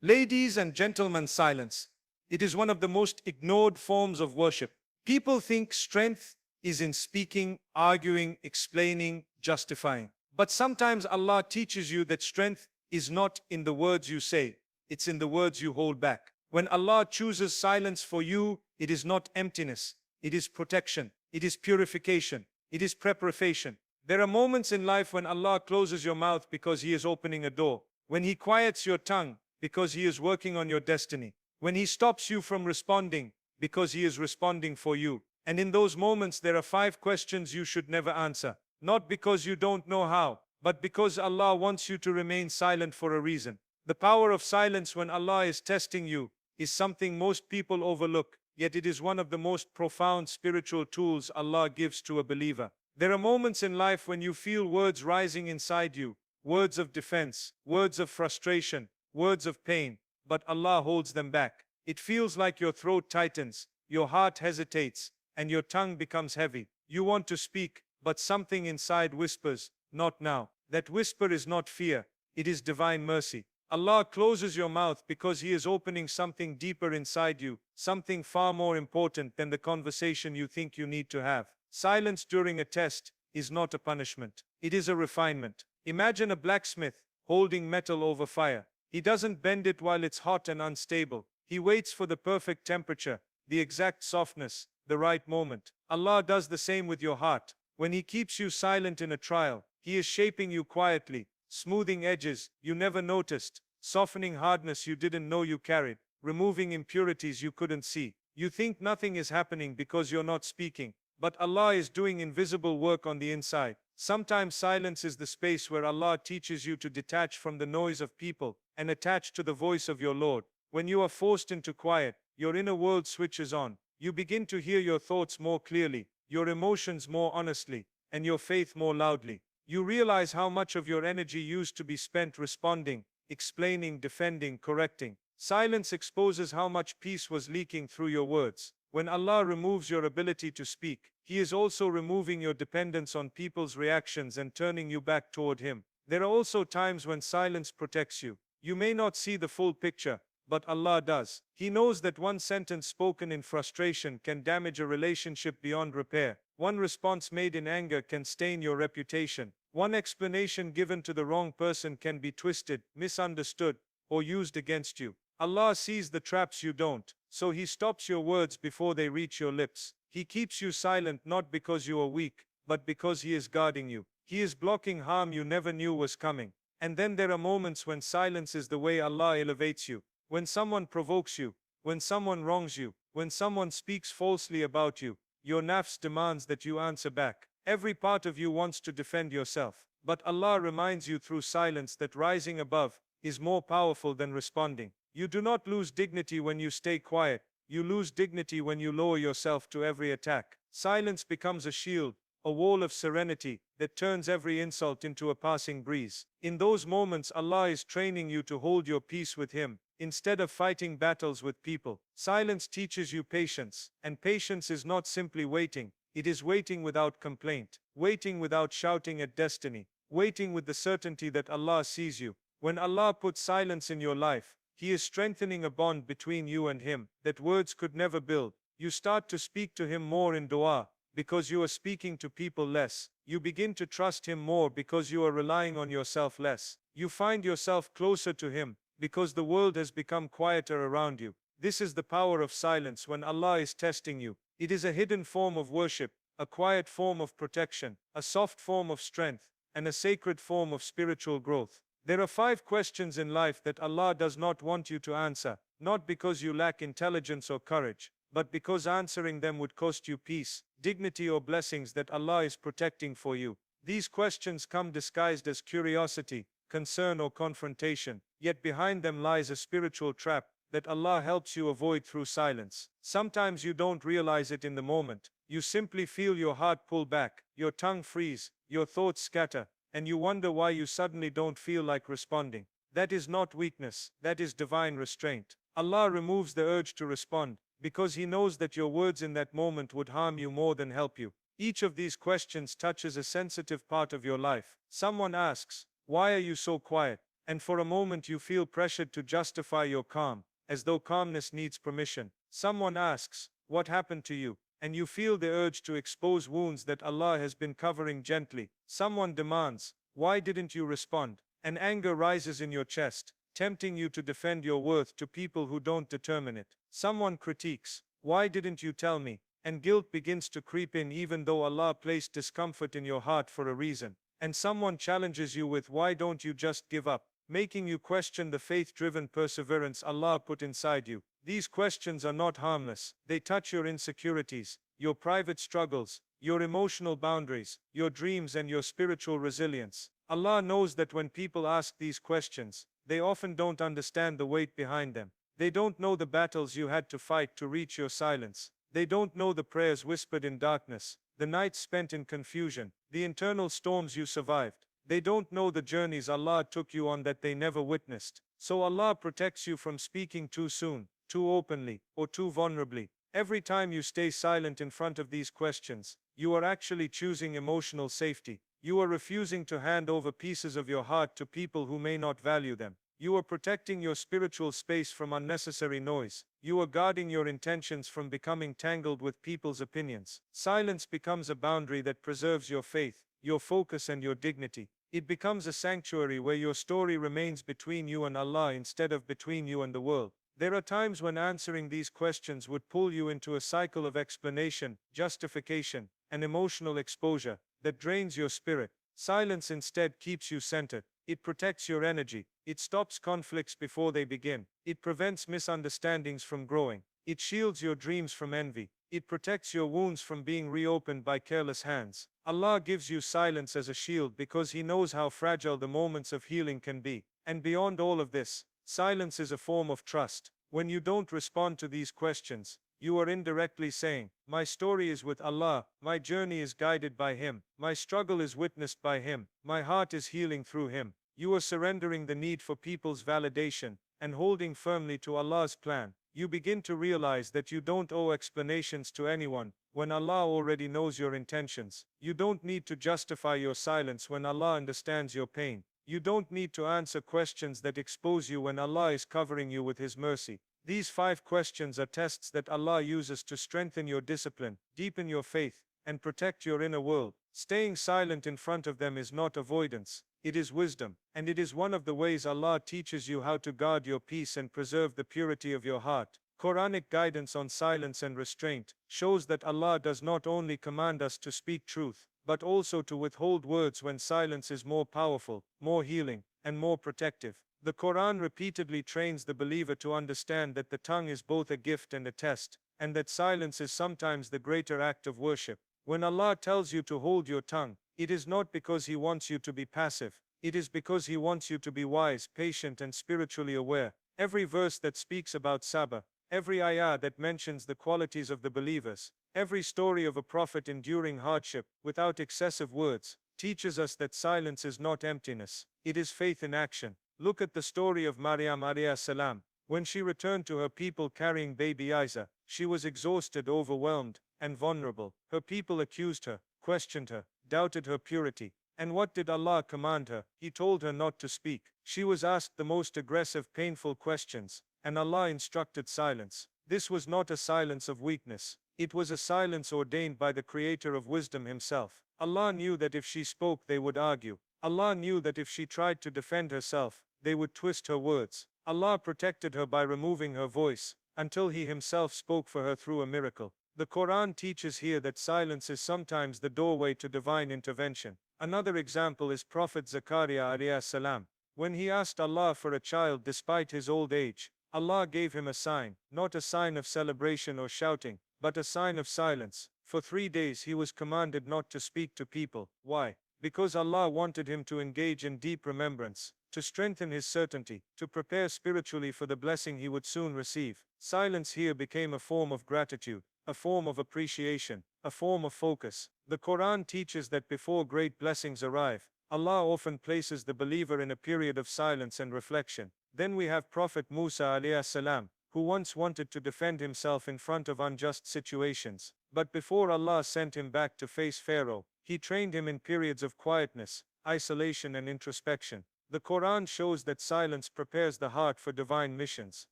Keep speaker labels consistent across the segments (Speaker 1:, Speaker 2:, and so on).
Speaker 1: Ladies and gentlemen, silence. It is one of the most ignored forms of worship. People think strength is in speaking, arguing, explaining, justifying. But sometimes Allah teaches you that strength is not in the words you say, it's in the words you hold back. When Allah chooses silence for you, it is not emptiness, it is protection, it is purification, it is preparation. There are moments in life when Allah closes your mouth because He is opening a door, when He quiets your tongue because He is working on your destiny, when He stops you from responding because He is responding for you. And in those moments there are 5 questions you should never answer, not because you don't know how, but because Allah wants you to remain silent for a reason. The power of silence when Allah is testing you is something most people overlook, yet it is one of the most profound spiritual tools Allah gives to a believer. There are moments in life when you feel words rising inside you, words of defense, words of frustration, words of pain, but Allah holds them back. It feels like your throat tightens, your heart hesitates, and your tongue becomes heavy. You want to speak, but something inside whispers, not now. That whisper is not fear, it is divine mercy. Allah closes your mouth because He is opening something deeper inside you, something far more important than the conversation you think you need to have. Silence during a test is not a punishment, it is a refinement. Imagine a blacksmith holding metal over fire. He doesn't bend it while it's hot and unstable. He waits for the perfect temperature, the exact softness, the right moment. Allah does the same with your heart. When He keeps you silent in a trial, He is shaping you quietly, smoothing edges you never noticed, softening hardness you didn't know you carried, removing impurities you couldn't see. You think nothing is happening because you're not speaking, but Allah is doing invisible work on the inside. Sometimes silence is the space where Allah teaches you to detach from the noise of people and attach to the voice of your Lord. When you are forced into quiet, your inner world switches on. You begin to hear your thoughts more clearly, your emotions more honestly, and your faith more loudly. You realize how much of your energy used to be spent responding, explaining, defending, correcting. Silence exposes how much peace was leaking through your words. When Allah removes your ability to speak, He is also removing your dependence on people's reactions and turning you back toward Him. There are also times when silence protects you. You may not see the full picture, but Allah does. He knows that one sentence spoken in frustration can damage a relationship beyond repair. One response made in anger can stain your reputation. One explanation given to the wrong person can be twisted, misunderstood, or used against you. Allah sees the traps you don't, so He stops your words before they reach your lips. He keeps you silent not because you are weak, but because He is guarding you. He is blocking harm you never knew was coming. And then there are moments when silence is the way Allah elevates you. When someone provokes you, when someone wrongs you, when someone speaks falsely about you, your nafs demands that you answer back. Every part of you wants to defend yourself. But Allah reminds you through silence that rising above is more powerful than responding. You do not lose dignity when you stay quiet. You lose dignity when you lower yourself to every attack. Silence becomes a shield, a wall of serenity that turns every insult into a passing breeze. In those moments, Allah is training you to hold your peace with Him, instead of fighting battles with people. Silence teaches you patience, and patience is not simply waiting, it is waiting without complaint, waiting without shouting at destiny, waiting with the certainty that Allah sees you. When Allah puts silence in your life, He is strengthening a bond between you and Him that words could never build. You start to speak to Him more in dua, because you are speaking to people less. You begin to trust Him more because you are relying on yourself less. You find yourself closer to Him because the world has become quieter around you. This is the power of silence when Allah is testing you. It is a hidden form of worship, a quiet form of protection, a soft form of strength, and a sacred form of spiritual growth. There are 5 questions in life that Allah does not want you to answer, not because you lack intelligence or courage, but because answering them would cost you peace, dignity, or blessings that Allah is protecting for you. These questions come disguised as curiosity, concern, or confrontation, yet behind them lies a spiritual trap that Allah helps you avoid through silence. Sometimes you don't realize it in the moment. You simply feel your heart pull back, your tongue freeze, your thoughts scatter, and you wonder why you suddenly don't feel like responding. That is not weakness, that is divine restraint. Allah removes the urge to respond, because He knows that your words in that moment would harm you more than help you. Each of these questions touches a sensitive part of your life. Someone asks, "Why are you so quiet?" And for a moment you feel pressured to justify your calm, as though calmness needs permission. Someone asks, "What happened to you?" And you feel the urge to expose wounds that Allah has been covering gently. Someone demands, "Why didn't you respond?" And anger rises in your chest, tempting you to defend your worth to people who don't determine it. Someone critiques, "Why didn't you tell me?" And guilt begins to creep in even though Allah placed discomfort in your heart for a reason. And someone challenges you with, "Why don't you just give up?" Making you question the faith-driven perseverance Allah put inside you. These questions are not harmless. They touch your insecurities, your private struggles, your emotional boundaries, your dreams and your spiritual resilience. Allah knows that when people ask these questions, they often don't understand the weight behind them. They don't know the battles you had to fight to reach your silence. They don't know the prayers whispered in darkness, the nights spent in confusion, the internal storms you survived. They don't know the journeys Allah took you on that they never witnessed. So Allah protects you from speaking too soon, too openly, or too vulnerably. Every time you stay silent in front of these questions, you are actually choosing emotional safety. You are refusing to hand over pieces of your heart to people who may not value them. You are protecting your spiritual space from unnecessary noise. You are guarding your intentions from becoming tangled with people's opinions. Silence becomes a boundary that preserves your faith, your focus and your dignity. It becomes a sanctuary where your story remains between you and Allah instead of between you and the world. There are times when answering these questions would pull you into a cycle of explanation, justification, and emotional exposure that drains your spirit. Silence instead keeps you centered. It protects your energy. It stops conflicts before they begin. It prevents misunderstandings from growing. It shields your dreams from envy. It protects your wounds from being reopened by careless hands. Allah gives you silence as a shield because He knows how fragile the moments of healing can be. And beyond all of this, silence is a form of trust. When you don't respond to these questions, you are indirectly saying, "My story is with Allah, my journey is guided by Him, my struggle is witnessed by Him, my heart is healing through Him." You are surrendering the need for people's validation and holding firmly to Allah's plan. You begin to realize that you don't owe explanations to anyone when Allah already knows your intentions. You don't need to justify your silence when Allah understands your pain. You don't need to answer questions that expose you when Allah is covering you with His mercy. These 5 questions are tests that Allah uses to strengthen your discipline, deepen your faith, and protect your inner world. Staying silent in front of them is not avoidance. It is wisdom, and it is one of the ways Allah teaches you how to guard your peace and preserve the purity of your heart. Qur'anic guidance on silence and restraint shows that Allah does not only command us to speak truth, but also to withhold words when silence is more powerful, more healing, and more protective. The Quran repeatedly trains the believer to understand that the tongue is both a gift and a test, and that silence is sometimes the greater act of worship. When Allah tells you to hold your tongue, it is not because He wants you to be passive. It is because He wants you to be wise, patient, and spiritually aware. Every verse that speaks about sabr, every ayah that mentions the qualities of the believers, every story of a prophet enduring hardship without excessive words, teaches us that silence is not emptiness. It is faith in action. Look at the story of Maryam alayhi salam. When she returned to her people carrying baby Isa, she was exhausted, overwhelmed, and vulnerable. Her people accused her, questioned her, doubted her purity. And what did Allah command her? He told her not to speak. She was asked the most aggressive, painful questions, and Allah instructed silence. This was not a silence of weakness. It was a silence ordained by the Creator of wisdom Himself. Allah knew that if she spoke, they would argue. Allah knew that if she tried to defend herself, they would twist her words. Allah protected her by removing her voice, until He Himself spoke for her through a miracle. The Quran teaches here that silence is sometimes the doorway to divine intervention. Another example is Prophet Zakaria alayhi salam. When he asked Allah for a child despite his old age, Allah gave him a sign, not a sign of celebration or shouting, but a sign of silence. For 3 days he was commanded not to speak to people. Why? Because Allah wanted him to engage in deep remembrance, to strengthen his certainty, to prepare spiritually for the blessing he would soon receive. Silence here became a form of gratitude, a form of appreciation, a form of focus. The Quran teaches that before great blessings arrive, Allah often places the believer in a period of silence and reflection. Then we have Prophet Musa alayhi salam, who once wanted to defend himself in front of unjust situations. But before Allah sent him back to face Pharaoh, He trained him in periods of quietness, isolation and introspection. The Quran shows that silence prepares the heart for divine missions.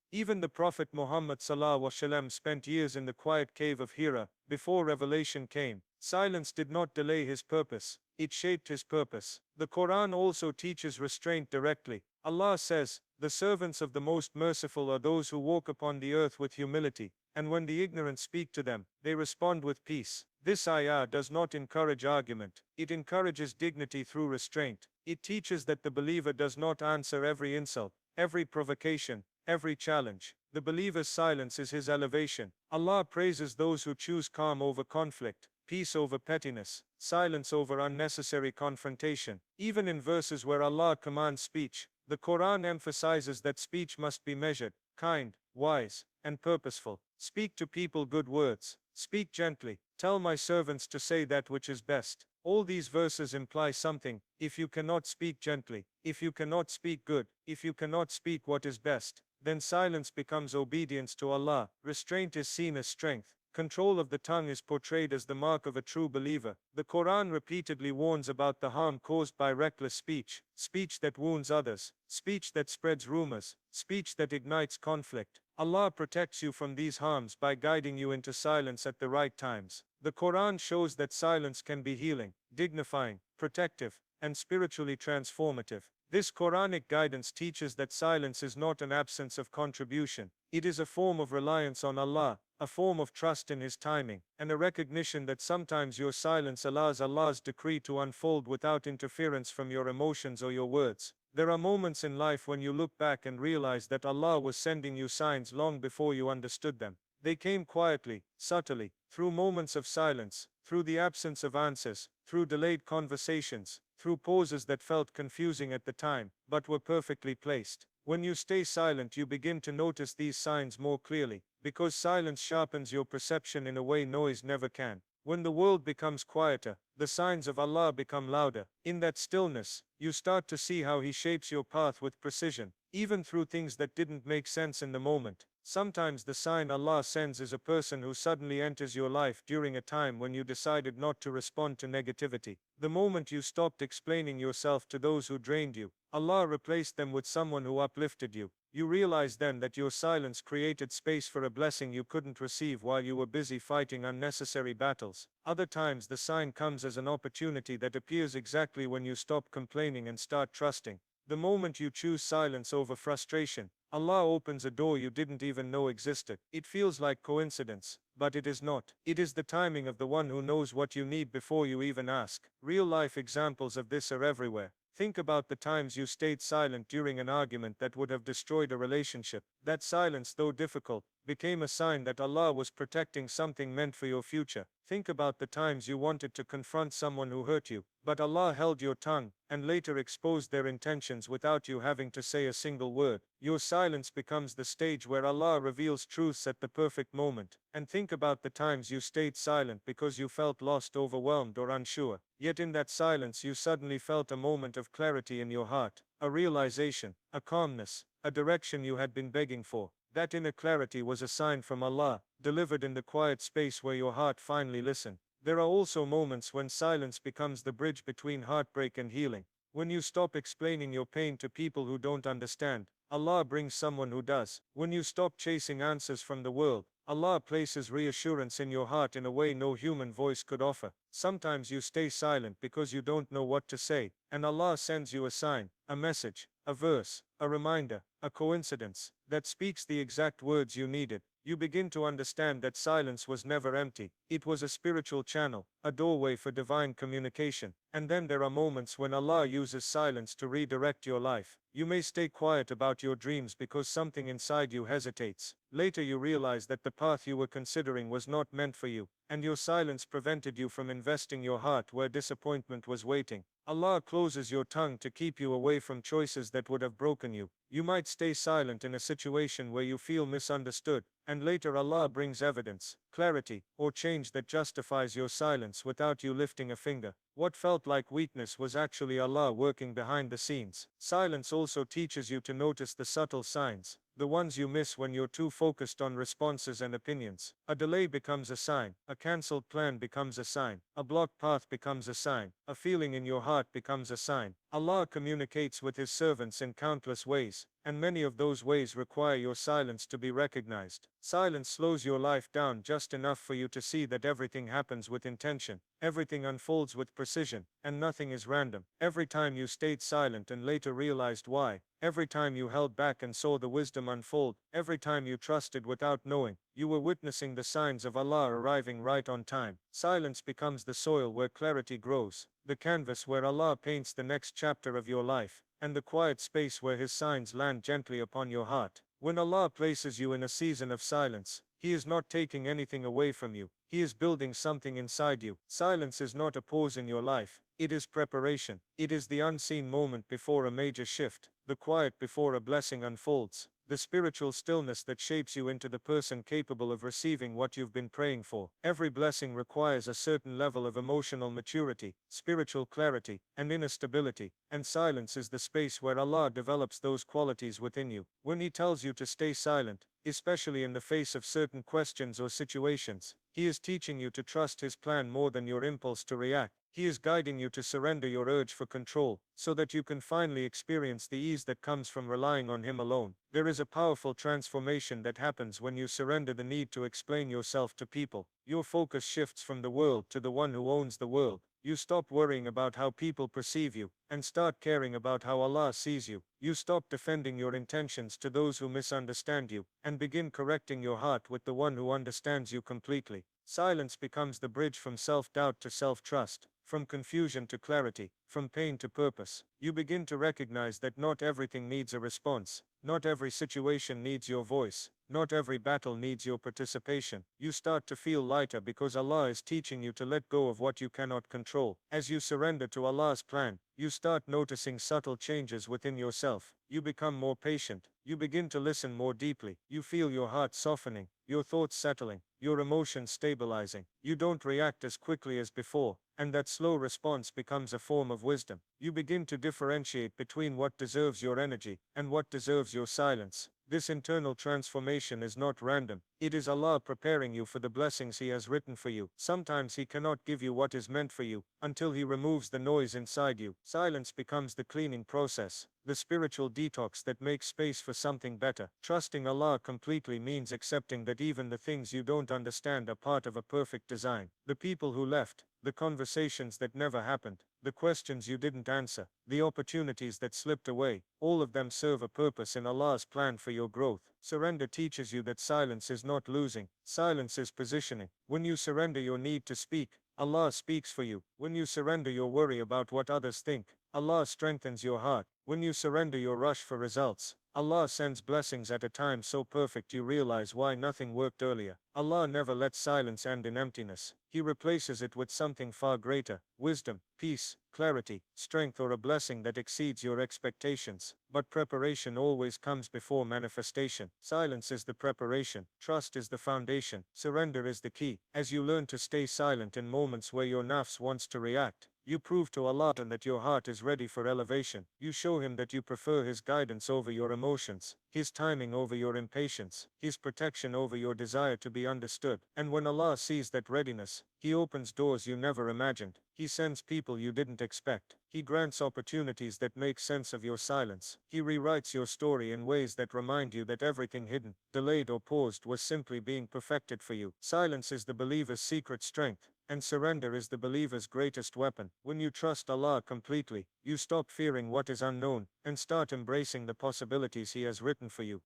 Speaker 1: Even the Prophet Muhammad ﷺ spent years in the quiet cave of Hira before revelation came. Silence did not delay his purpose, it shaped his purpose. The Quran also teaches restraint directly. Allah says, "The servants of the Most Merciful are those who walk upon the earth with humility, and when the ignorant speak to them, they respond with peace." This ayah does not encourage argument, it encourages dignity through restraint. It teaches that the believer does not answer every insult, every provocation, every challenge. The believer's silence is his elevation. Allah praises those who choose calm over conflict, peace over pettiness, silence over unnecessary confrontation. Even in verses where Allah commands speech, the Quran emphasizes that speech must be measured, kind, wise, and purposeful. Speak to people good words. Speak gently. Tell my servants to say that which is best. All these verses imply something. If you cannot speak gently, if you cannot speak good, if you cannot speak what is best, then silence becomes obedience to Allah. Restraint is seen as strength. Control of the tongue is portrayed as the mark of a true believer. The Quran repeatedly warns about the harm caused by reckless speech, speech that wounds others, speech that spreads rumors, speech that ignites conflict. Allah protects you from these harms by guiding you into silence at the right times. The Quran shows that silence can be healing, dignifying, protective, and spiritually transformative. This Quranic guidance teaches that silence is not an absence of contribution. It is a form of reliance on Allah, a form of trust in His timing, and a recognition that sometimes your silence allows Allah's decree to unfold without interference from your emotions or your words. There are moments in life when you look back and realize that Allah was sending you signs long before you understood them. They came quietly, subtly, through moments of silence, through the absence of answers, through delayed conversations, through pauses that felt confusing at the time, but were perfectly placed. When you stay silent, you begin to notice these signs more clearly, because silence sharpens your perception in a way noise never can. When the world becomes quieter, the signs of Allah become louder. In that stillness, you start to see how He shapes your path with precision, even through things that didn't make sense in the moment. Sometimes the sign Allah sends is a person who suddenly enters your life during a time when you decided not to respond to negativity. The moment you stopped explaining yourself to those who drained you, Allah replaced them with someone who uplifted you. You realize then that your silence created space for a blessing you couldn't receive while you were busy fighting unnecessary battles. Other times the sign comes as an opportunity that appears exactly when you stop complaining and start trusting. The moment you choose silence over frustration, Allah opens a door you didn't even know existed. It feels like coincidence, but it is not. It is the timing of the one who knows what you need before you even ask. Real life examples of this are everywhere. Think about the times you stayed silent during an argument that would have destroyed a relationship. That silence, though difficult, became a sign that Allah was protecting something meant for your future. Think about the times you wanted to confront someone who hurt you, but Allah held your tongue, and later exposed their intentions without you having to say a single word. Your silence becomes the stage where Allah reveals truths at the perfect moment. And think about the times you stayed silent because you felt lost, overwhelmed, or unsure. Yet in that silence you suddenly felt a moment of clarity in your heart, a realization, a calmness, a direction you had been begging for. That inner clarity was a sign from Allah, delivered in the quiet space where your heart finally listened. There are also moments when silence becomes the bridge between heartbreak and healing. When you stop explaining your pain to people who don't understand, Allah brings someone who does. When you stop chasing answers from the world, Allah places reassurance in your heart in a way no human voice could offer. Sometimes you stay silent because you don't know what to say, and Allah sends you a sign, a message, a verse, a reminder, a coincidence, that speaks the exact words you needed. You begin to understand that silence was never empty. It was a spiritual channel, a doorway for divine communication. And then there are moments when Allah uses silence to redirect your life. You may stay quiet about your dreams because something inside you hesitates. Later you realize that the path you were considering was not meant for you, and your silence prevented you from investing your heart where disappointment was waiting. Allah closes your tongue to keep you away from choices that would have broken you. You might stay silent in a situation where you feel misunderstood, and later Allah brings evidence, clarity, or change that justifies your silence without you lifting a finger. What felt like weakness was actually Allah working behind the scenes. Silence also teaches you to notice the subtle signs, the ones you miss when you're too focused on responses and opinions. A delay becomes a sign, a cancelled plan becomes a sign, a blocked path becomes a sign, a feeling in your heart becomes a sign. Allah communicates with His servants in countless ways, and many of those ways require your silence to be recognized. Silence slows your life down just enough for you to see that everything happens with intention, everything unfolds with precision, and nothing is random. Every time you stayed silent and later realized why, every time you held back and saw the wisdom unfold, every time you trusted without knowing, you were witnessing the signs of Allah arriving right on time. Silence becomes the soil where clarity grows, the canvas where Allah paints the next chapter of your life, and the quiet space where His signs land gently upon your heart. When Allah places you in a season of silence, He is not taking anything away from you, He is building something inside you. Silence is not a pause in your life, it is preparation. It is the unseen moment before a major shift, the quiet before a blessing unfolds, the spiritual stillness that shapes you into the person capable of receiving what you've been praying for. Every blessing requires a certain level of emotional maturity, spiritual clarity, and inner stability, and silence is the space where Allah develops those qualities within you. When He tells you to stay silent, especially in the face of certain questions or situations, He is teaching you to trust His plan more than your impulse to react. He is guiding you to surrender your urge for control, so that you can finally experience the ease that comes from relying on Him alone. There is a powerful transformation that happens when you surrender the need to explain yourself to people. Your focus shifts from the world to the one who owns the world. You stop worrying about how people perceive you, and start caring about how Allah sees you. You stop defending your intentions to those who misunderstand you, and begin correcting your heart with the one who understands you completely. Silence becomes the bridge from self-doubt to self-trust, from confusion to clarity, from pain to purpose. You begin to recognize that not everything needs a response, not every situation needs your voice, not every battle needs your participation. You start to feel lighter because Allah is teaching you to let go of what you cannot control. As you surrender to Allah's plan, you start noticing subtle changes within yourself. You become more patient. You begin to listen more deeply. You feel your heart softening, your thoughts settling, your emotions stabilizing. You don't react as quickly as before, and that slow response becomes a form of wisdom. You begin to differentiate between what deserves your energy and what deserves your silence. This internal transformation is not random. It is Allah preparing you for the blessings He has written for you. Sometimes He cannot give you what is meant for you until He removes the noise inside you. Silence becomes the cleaning process, the spiritual detox that makes space for something better. Trusting Allah completely means accepting that even the things you don't understand are part of a perfect design. The people who left, the conversations that never happened, the questions you didn't answer, the opportunities that slipped away, all of them serve a purpose in Allah's plan for your growth. Surrender teaches you that silence is not losing, silence is positioning. When you surrender your need to speak, Allah speaks for you. When you surrender your worry about what others think, Allah strengthens your heart. When you surrender your rush for results, Allah sends blessings at a time so perfect you realize why nothing worked earlier. Allah never lets silence end in emptiness. He replaces it with something far greater: wisdom, peace, clarity, strength, or a blessing that exceeds your expectations. But preparation always comes before manifestation. Silence is the preparation. Trust is the foundation. Surrender is the key. As you learn to stay silent in moments where your nafs wants to react, you prove to Allah that your heart is ready for elevation. You show Him that you prefer His guidance over your emotions, His timing over your impatience, His protection over your desire to be understood. And when Allah sees that readiness, He opens doors you never imagined. He sends people you didn't expect. He grants opportunities that make sense of your silence. He rewrites your story in ways that remind you that everything hidden, delayed, or paused was simply being perfected for you. Silence is the believer's secret strength, and surrender is the believer's greatest weapon. When you trust Allah completely, you stop fearing what is unknown, and start embracing the possibilities He has written for you.